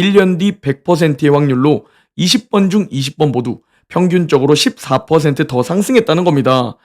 1년 뒤 100%의 확률로 20번 중 20번 모두 평균적으로 14% 더 상승했다는 겁니다.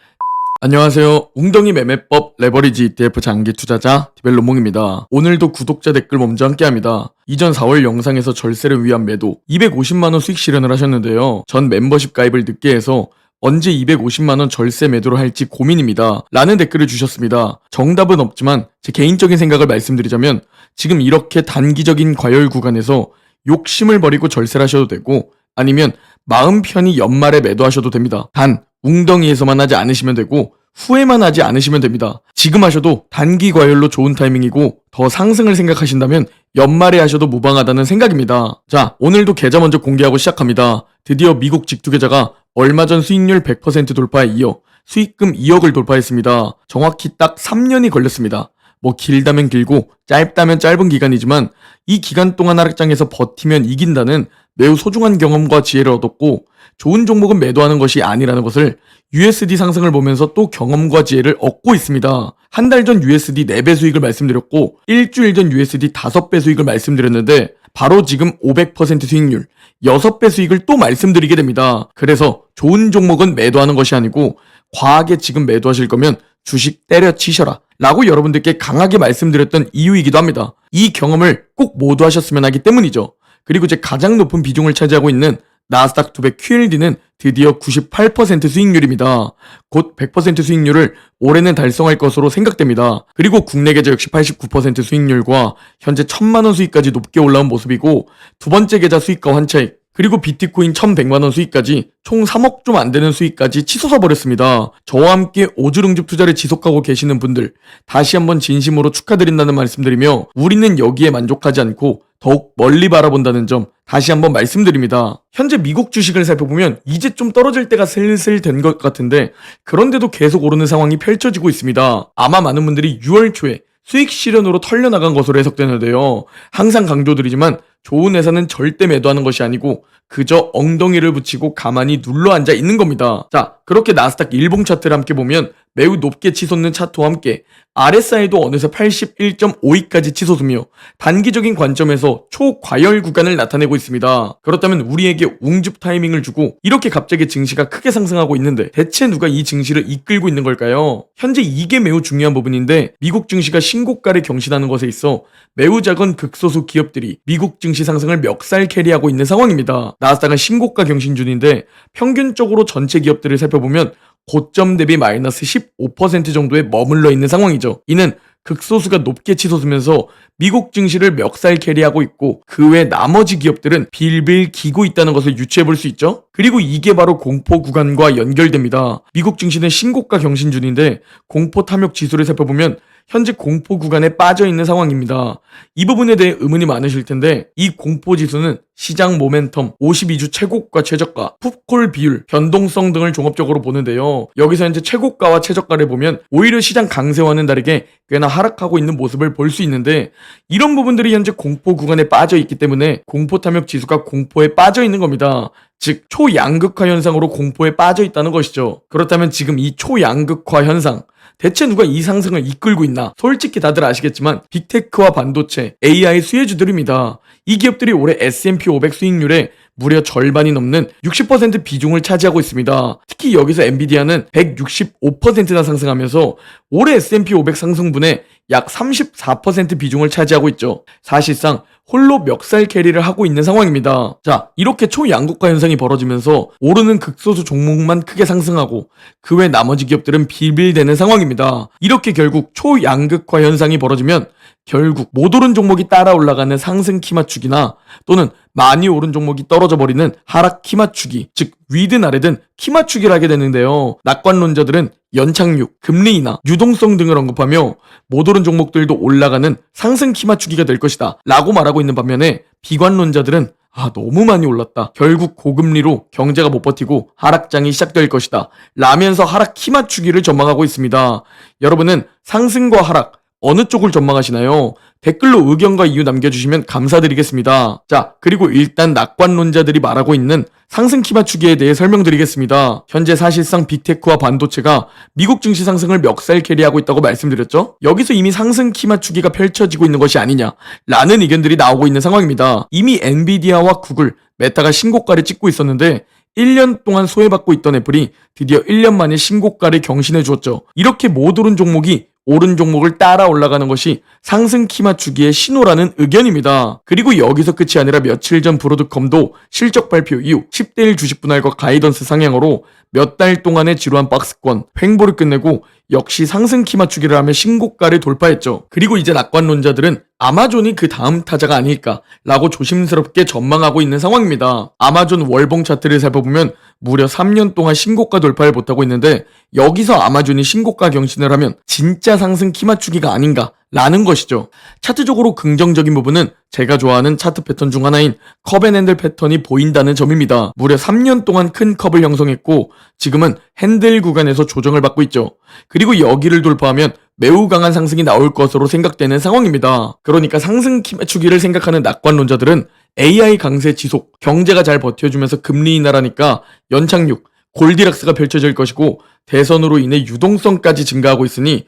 안녕하세요. 웅덩이 매매법 레버리지 ETF 장기 투자자 디벨로몽입니다. 오늘도 구독자 댓글 먼저 함께합니다. 이전 4월 영상에서 절세를 위한 매도 250만원 수익 실현을 하셨는데요. 전 멤버십 가입을 늦게 해서 언제 250만원 절세 매도를 할지 고민입니다. 라는 댓글을 주셨습니다. 정답은 없지만 제 개인적인 생각을 말씀드리자면 지금 이렇게 단기적인 과열 구간에서 욕심을 버리고 절세를 하셔도 되고 아니면 마음 편히 연말에 매도하셔도 됩니다. 단 웅덩이에서만 하지 않으시면 되고 후회만 하지 않으시면 됩니다. 지금 하셔도 단기 과열로 좋은 타이밍이고 더 상승을 생각하신다면 연말에 하셔도 무방하다는 생각입니다. 자, 오늘도 계좌 먼저 공개하고 시작합니다. 드디어 미국 직투계좌가 얼마 전 수익률 100% 돌파에 이어 수익금 2억을 돌파했습니다. 정확히 딱 3년이 걸렸습니다. 뭐 길다면 길고 짧다면 짧은 기간이지만 이 기간 동안 하락장에서 버티면 이긴다는 매우 소중한 경험과 지혜를 얻었고 좋은 종목은 매도하는 것이 아니라는 것을 USD 상승을 보면서 또 경험과 지혜를 얻고 있습니다. 한 달 전 USD 4배 수익을 말씀드렸고 일주일 전 USD 5배 수익을 말씀드렸는데 바로 지금 500% 수익률 6배 수익을 또 말씀드리게 됩니다. 그래서 좋은 종목은 매도하는 것이 아니고 과하게 지금 매도하실 거면 주식 때려치셔라 라고 여러분들께 강하게 말씀드렸던 이유이기도 합니다. 이 경험을 꼭 모두 하셨으면 하기 때문이죠. 그리고 제 가장 높은 비중을 차지하고 있는 나스닥 200 QLD는 드디어 98% 수익률입니다. 곧 100% 수익률을 올해는 달성할 것으로 생각됩니다. 그리고 국내 계좌 역시 89% 수익률과 현재 1000만원 수익까지 높게 올라온 모습이고 두 번째 계좌 수익과 환차익 그리고 비트코인 1100만원 수익까지 총 3억 좀 안되는 수익까지 치솟아 버렸습니다. 저와 함께 오주릉집 투자를 지속하고 계시는 분들 다시 한번 진심으로 축하드린다는 말씀드리며 우리는 여기에 만족하지 않고 더욱 멀리 바라본다는 점 다시 한번 말씀드립니다. 현재 미국 주식을 살펴보면 이제 좀 떨어질 때가 슬슬 된 것 같은데 그런데도 계속 오르는 상황이 펼쳐지고 있습니다. 아마 많은 분들이 6월 초에 수익 실현으로 털려나간 것으로 해석되는데요. 항상 강조드리지만 좋은 회사는 절대 매도하는 것이 아니고 그저 엉덩이를 붙이고 가만히 눌러앉아 있는 겁니다. 자, 그렇게 나스닥 일봉 차트를 함께 보면 매우 높게 치솟는 차트와 함께 RSI도 어느새 81.52까지 치솟으며 단기적인 관점에서 초과열 구간을 나타내고 있습니다. 그렇다면 우리에게 웅집 타이밍을 주고 이렇게 갑자기 증시가 크게 상승하고 있는데 대체 누가 이 증시를 이끌고 있는 걸까요? 현재 이게 매우 중요한 부분인데 미국 증시가 신고가를 경신하는 것에 있어 매우 작은 극소수 기업들이 미국 증시 상승을 멱살 캐리하고 있는 상황입니다. 나스닥은 신고가 경신 중인데 평균적으로 전체 기업들을 살펴보면 고점 대비 마이너스 15% 정도에 머물러 있는 상황이죠. 이는 극소수가 높게 치솟으면서 미국 증시를 멱살 캐리하고 있고 그 외 나머지 기업들은 빌빌 기고 있다는 것을 유추해 볼 수 있죠. 그리고 이게 바로 공포 구간과 연결됩니다. 미국 증시는 신고가 경신 중인데 공포 탐욕 지수를 살펴보면 현재 공포 구간에 빠져 있는 상황입니다. 이 부분에 대해 의문이 많으실 텐데 이 공포 지수는 시장 모멘텀, 52주 최고가 최저가, 풋콜 비율, 변동성 등을 종합적으로 보는데요. 여기서 현재 최고가와 최저가를 보면 오히려 시장 강세와는 다르게 꽤나 하락하고 있는 모습을 볼 수 있는데 이런 부분들이 현재 공포 구간에 빠져 있기 때문에 공포 탐욕 지수가 공포에 빠져 있는 겁니다. 즉 초양극화 현상으로 공포에 빠져 있다는 것이죠. 그렇다면 지금 이 초양극화 현상 대체 누가 이 상승을 이끌고 있나? 솔직히 다들 아시겠지만 빅테크와 반도체, AI 수혜주들입니다. 이 기업들이 올해 S&P 500 수익률의 무려 절반이 넘는 60% 비중을 차지하고 있습니다. 특히 여기서 엔비디아는 165%나 상승하면서 올해 S&P 500 상승분의 약 34% 비중을 차지하고 있죠. 사실상 홀로 멱살 캐리를 하고 있는 상황입니다. 자, 이렇게 초양극화 현상이 벌어지면서 오르는 극소수 종목만 크게 상승하고 그 외 나머지 기업들은 빌빌대는 상황입니다. 이렇게 결국 초양극화 현상이 벌어지면 결국 못 오른 종목이 따라 올라가는 상승 키 맞추기나 또는 많이 오른 종목이 떨어져 버리는 하락 키 맞추기, 즉 위든 아래든 키 맞추기를 하게 되는데요. 낙관론자들은 연착륙, 금리 인하, 유동성 등을 언급하며 못 오른 종목들도 올라가는 상승 키 맞추기가 될 것이다 라고 말하고 있는 반면에 비관론자들은 너무 많이 올랐다. 결국 고금리로 경제가 못 버티고 하락장이 시작될 것이다 라면서 하락 키 맞추기를 전망하고 있습니다. 여러분은 상승과 하락 어느 쪽을 전망하시나요? 댓글로 의견과 이유 남겨주시면 감사드리겠습니다. 자, 그리고 일단 낙관론자들이 말하고 있는 상승 키 맞추기에 대해 설명드리겠습니다. 현재 사실상 빅테크와 반도체가 미국 증시 상승을 멱살 캐리하고 있다고 말씀드렸죠? 여기서 이미 상승 키 맞추기가 펼쳐지고 있는 것이 아니냐라는 의견들이 나오고 있는 상황입니다. 이미 엔비디아와 구글, 메타가 신고가를 찍고 있었는데 1년 동안 소외받고 있던 애플이 드디어 1년 만에 신고가를 경신해 주었죠. 이렇게 못 오른 종목이 오른 종목을 따라 올라가는 것이 상승 키 맞추기의 신호라는 의견입니다. 그리고 여기서 끝이 아니라 며칠 전 브로드컴도 실적 발표 이후 10대1 주식 분할과 가이던스 상향으로 몇 달 동안의 지루한 박스권, 횡보를 끝내고 역시 상승 키 맞추기를 하며 신고가를 돌파했죠. 그리고 이제 낙관론자들은 아마존이 그 다음 타자가 아닐까라고 조심스럽게 전망하고 있는 상황입니다. 아마존 월봉 차트를 살펴보면 무려 3년 동안 신고가 돌파를 못하고 있는데 여기서 아마존이 신고가 경신을 하면 진짜 상승 키 맞추기가 아닌가 라는 것이죠. 차트적으로 긍정적인 부분은 제가 좋아하는 차트 패턴 중 하나인 컵앤핸들 패턴이 보인다는 점입니다. 무려 3년 동안 큰 컵을 형성했고 지금은 핸들 구간에서 조정을 받고 있죠. 그리고 여기를 돌파하면 매우 강한 상승이 나올 것으로 생각되는 상황입니다. 그러니까 상승 키 맞추기를 생각하는 낙관론자들은 AI 강세 지속, 경제가 잘 버텨주면서 금리 인하라니까 연착륙, 골디락스가 펼쳐질 것이고 대선으로 인해 유동성까지 증가하고 있으니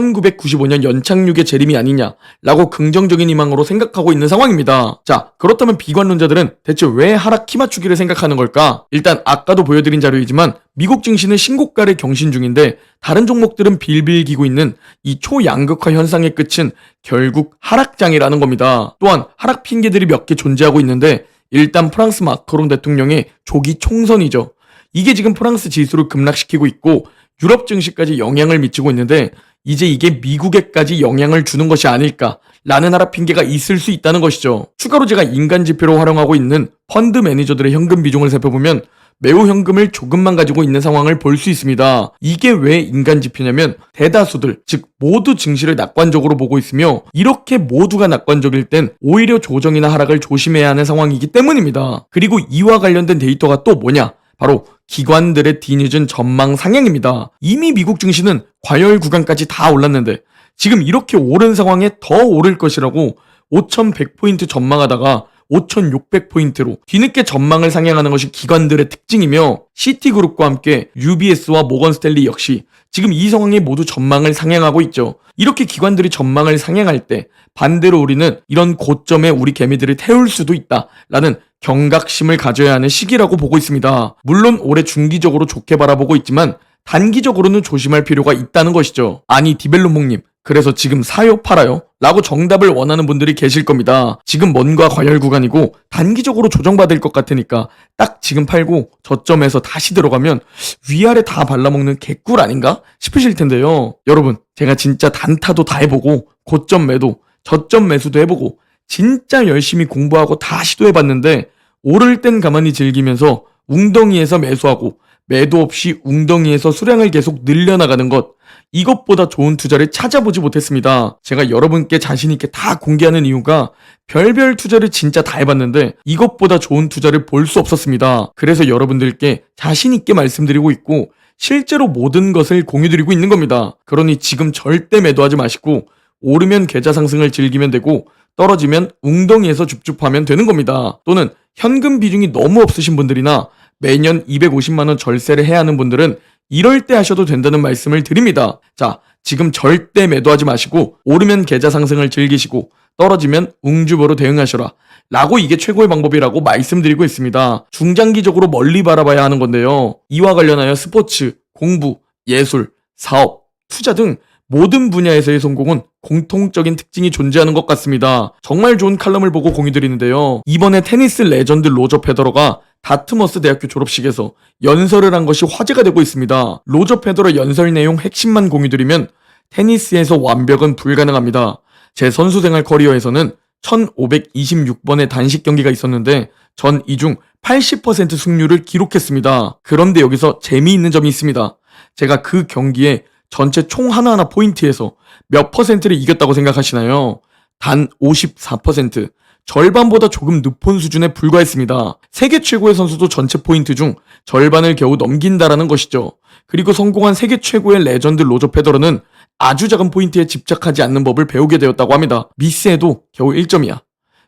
1995년 연착륙의 재림이 아니냐라고 긍정적인 희망으로 생각하고 있는 상황입니다. 자, 그렇다면 비관론자들은 대체 왜 하락 키 맞추기를 생각하는 걸까? 일단 아까도 보여드린 자료이지만 미국 증시는 신고가를 경신 중인데 다른 종목들은 빌빌기고 있는 이 초양극화 현상의 끝은 결국 하락장이라는 겁니다. 또한 하락 핑계들이 몇 개 존재하고 있는데 일단 프랑스 마크롱 대통령의 조기 총선이죠. 이게 지금 프랑스 지수를 급락시키고 있고 유럽 증시까지 영향을 미치고 있는데 이제 이게 미국에까지 영향을 주는 것이 아닐까라는 하락 핑계가 있을 수 있다는 것이죠. 추가로 제가 인간 지표로 활용하고 있는 펀드 매니저들의 현금 비중을 살펴보면 매우 현금을 조금만 가지고 있는 상황을 볼 수 있습니다. 이게 왜 인간 지표냐면 대다수들, 즉 모두 증시를 낙관적으로 보고 있으며 이렇게 모두가 낙관적일 땐 오히려 조정이나 하락을 조심해야 하는 상황이기 때문입니다. 그리고 이와 관련된 데이터가 또 뭐냐? 바로 기관들의 뒤늦은 전망 상향입니다. 이미 미국 증시는 과열 구간까지 다 올랐는데 지금 이렇게 오른 상황에 더 오를 것이라고 5100포인트 전망하다가 5600포인트로 뒤늦게 전망을 상향하는 것이 기관들의 특징이며 시티그룹과 함께 UBS와 모건스탠리 역시 지금 이 상황에 모두 전망을 상향하고 있죠. 이렇게 기관들이 전망을 상향할 때 반대로 우리는 이런 고점에 우리 개미들을 태울 수도 있다라는 경각심을 가져야 하는 시기라고 보고 있습니다. 물론 올해 중기적으로 좋게 바라보고 있지만 단기적으로는 조심할 필요가 있다는 것이죠. 아니 디벨로몽님, 그래서 지금 사요 팔아요? 라고 정답을 원하는 분들이 계실 겁니다. 지금 뭔가 과열 구간이고 단기적으로 조정받을 것 같으니까 딱 지금 팔고 저점에서 다시 들어가면 위아래 다 발라먹는 개꿀 아닌가 싶으실 텐데요. 여러분, 제가 진짜 단타도 다 해보고 고점 매도, 저점 매수도 해보고 진짜 열심히 공부하고 다 시도해봤는데 오를 땐 가만히 즐기면서 웅덩이에서 매수하고 매도 없이 웅덩이에서 수량을 계속 늘려나가는 것, 이것보다 좋은 투자를 찾아보지 못했습니다. 제가 여러분께 자신있게 다 공개하는 이유가 별별 투자를 진짜 다 해봤는데 이것보다 좋은 투자를 볼 수 없었습니다. 그래서 여러분들께 자신있게 말씀드리고 있고 실제로 모든 것을 공유드리고 있는 겁니다. 그러니 지금 절대 매도하지 마시고 오르면 계좌 상승을 즐기면 되고 떨어지면 웅덩이에서 줍줍하면 되는 겁니다. 또는 현금 비중이 너무 없으신 분들이나 매년 250만원 절세를 해야 하는 분들은 이럴 때 하셔도 된다는 말씀을 드립니다. 자, 지금 절대 매도하지 마시고 오르면 계좌 상승을 즐기시고 떨어지면 웅주버로 대응하셔라 라고 이게 최고의 방법이라고 말씀드리고 있습니다. 중장기적으로 멀리 바라봐야 하는 건데요. 이와 관련하여 스포츠, 공부, 예술, 사업, 투자 등 모든 분야에서의 성공은 공통적인 특징이 존재하는 것 같습니다. 정말 좋은 칼럼을 보고 공유드리는데요. 이번에 테니스 레전드 로저 페더러가 다트머스 대학교 졸업식에서 연설을 한 것이 화제가 되고 있습니다. 로저 페더러 연설 내용 핵심만 공유드리면 테니스에서 완벽은 불가능합니다. 제 선수생활 커리어에서는 1526번의 단식 경기가 있었는데 전 이 중 80% 승률을 기록했습니다. 그런데 여기서 재미있는 점이 있습니다. 제가 그 경기에 전체 총 하나하나 포인트에서 몇 퍼센트를 이겼다고 생각하시나요? 단 54%. 절반보다 조금 높은 수준에 불과했습니다. 세계 최고의 선수도 전체 포인트 중 절반을 겨우 넘긴다라는 것이죠. 그리고 성공한 세계 최고의 레전드 로저 페더러는 아주 작은 포인트에 집착하지 않는 법을 배우게 되었다고 합니다. 미스해도 겨우 1점이야.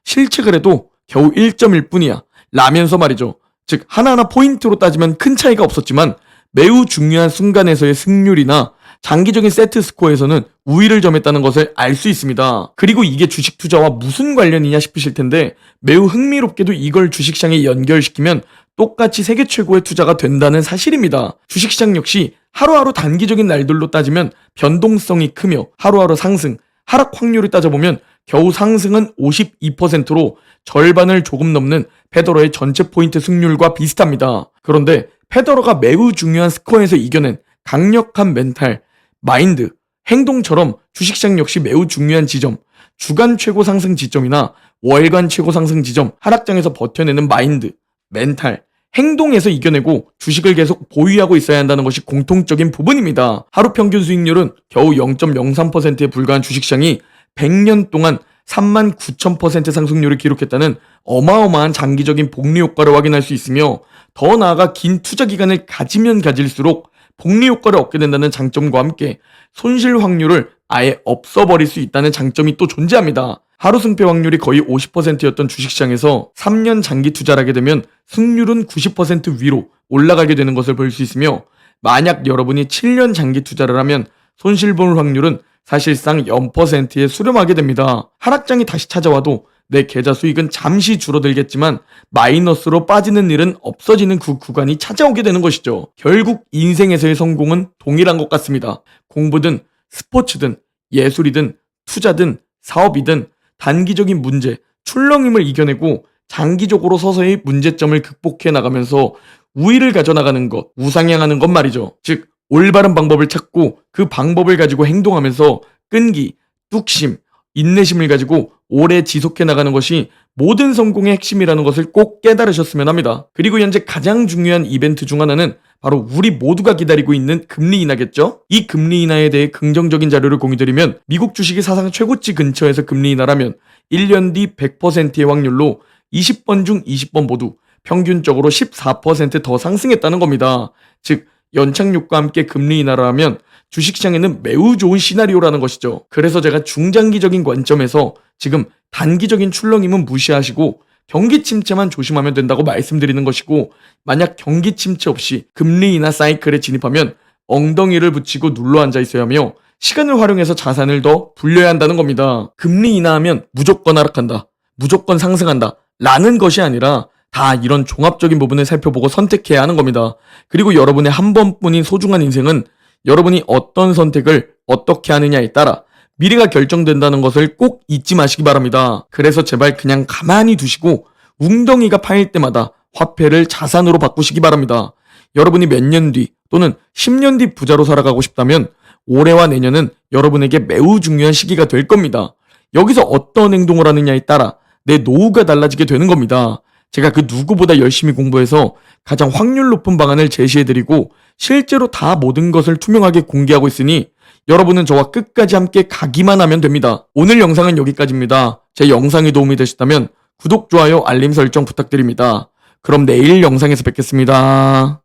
실책을 해도 겨우 1점일 뿐이야. 라면서 말이죠. 즉 하나하나 포인트로 따지면 큰 차이가 없었지만 매우 중요한 순간에서의 승률이나 장기적인 세트 스코어에서는 우위를 점했다는 것을 알 수 있습니다. 그리고 이게 주식 투자와 무슨 관련이냐 싶으실 텐데 매우 흥미롭게도 이걸 주식시장에 연결시키면 똑같이 세계 최고의 투자가 된다는 사실입니다. 주식시장 역시 하루하루 단기적인 날들로 따지면 변동성이 크며 하루하루 상승, 하락 확률을 따져보면 겨우 상승은 52%로 절반을 조금 넘는 페더러의 전체 포인트 승률과 비슷합니다. 그런데 페더러가 매우 중요한 스코어에서 이겨낸 강력한 멘탈, 마인드, 행동처럼 주식시장 역시 매우 중요한 지점, 주간 최고 상승 지점이나 월간 최고 상승 지점, 하락장에서 버텨내는 마인드, 멘탈, 행동에서 이겨내고 주식을 계속 보유하고 있어야 한다는 것이 공통적인 부분입니다. 하루 평균 수익률은 겨우 0.03%에 불과한 주식시장이 100년 동안 39,000% 상승률을 기록했다는 어마어마한 장기적인 복리 효과를 확인할 수 있으며 더 나아가 긴 투자 기간을 가지면 가질수록 복리 효과를 얻게 된다는 장점과 함께 손실 확률을 아예 없어버릴 수 있다는 장점이 또 존재합니다. 하루 승패 확률이 거의 50%였던 주식시장에서 3년 장기 투자를 하게 되면 승률은 90% 위로 올라가게 되는 것을 볼 수 있으며 만약 여러분이 7년 장기 투자를 하면 손실 볼 확률은 사실상 0%에 수렴하게 됩니다. 하락장이 다시 찾아와도 내 계좌 수익은 잠시 줄어들겠지만 마이너스로 빠지는 일은 없어지는 그 구간이 찾아오게 되는 것이죠. 결국 인생에서의 성공은 동일한 것 같습니다. 공부든 스포츠든 예술이든 투자든 사업이든 단기적인 문제, 출렁임을 이겨내고 장기적으로 서서히 문제점을 극복해 나가면서 우위를 가져나가는 것, 우상향하는 것 말이죠. 즉 올바른 방법을 찾고 그 방법을 가지고 행동하면서 끈기, 뚝심, 인내심을 가지고 오래 지속해 나가는 것이 모든 성공의 핵심이라는 것을 꼭 깨달으셨으면 합니다. 그리고 현재 가장 중요한 이벤트 중 하나는 바로 우리 모두가 기다리고 있는 금리 인하겠죠? 이 금리 인하에 대해 긍정적인 자료를 공유드리면 미국 주식이 사상 최고치 근처에서 금리 인하라면 1년 뒤 100%의 확률로 20번 중 20번 모두 평균적으로 14%더 상승했다는 겁니다. 즉 연착륙과 함께 금리 인하를 하면 주식시장에는 매우 좋은 시나리오라는 것이죠. 그래서 제가 중장기적인 관점에서 지금 단기적인 출렁임은 무시하시고 경기 침체만 조심하면 된다고 말씀드리는 것이고 만약 경기 침체 없이 금리 인하 사이클에 진입하면 엉덩이를 붙이고 눌러 앉아 있어야 하며 시간을 활용해서 자산을 더 불려야 한다는 겁니다. 금리 인하하면 무조건 하락한다, 무조건 상승한다 라는 것이 아니라 다 이런 종합적인 부분을 살펴보고 선택해야 하는 겁니다. 그리고 여러분의 한 번뿐인 소중한 인생은 여러분이 어떤 선택을 어떻게 하느냐에 따라 미래가 결정된다는 것을 꼭 잊지 마시기 바랍니다. 그래서 제발 그냥 가만히 두시고 웅덩이가 파일 때마다 화폐를 자산으로 바꾸시기 바랍니다. 여러분이 몇 년 뒤 또는 10년 뒤 부자로 살아가고 싶다면 올해와 내년은 여러분에게 매우 중요한 시기가 될 겁니다. 여기서 어떤 행동을 하느냐에 따라 내 노후가 달라지게 되는 겁니다. 제가 그 누구보다 열심히 공부해서 가장 확률 높은 방안을 제시해드리고 실제로 다 모든 것을 투명하게 공개하고 있으니 여러분은 저와 끝까지 함께 가기만 하면 됩니다. 오늘 영상은 여기까지입니다. 제 영상이 도움이 되셨다면 구독, 좋아요, 알림 설정 부탁드립니다. 그럼 내일 영상에서 뵙겠습니다.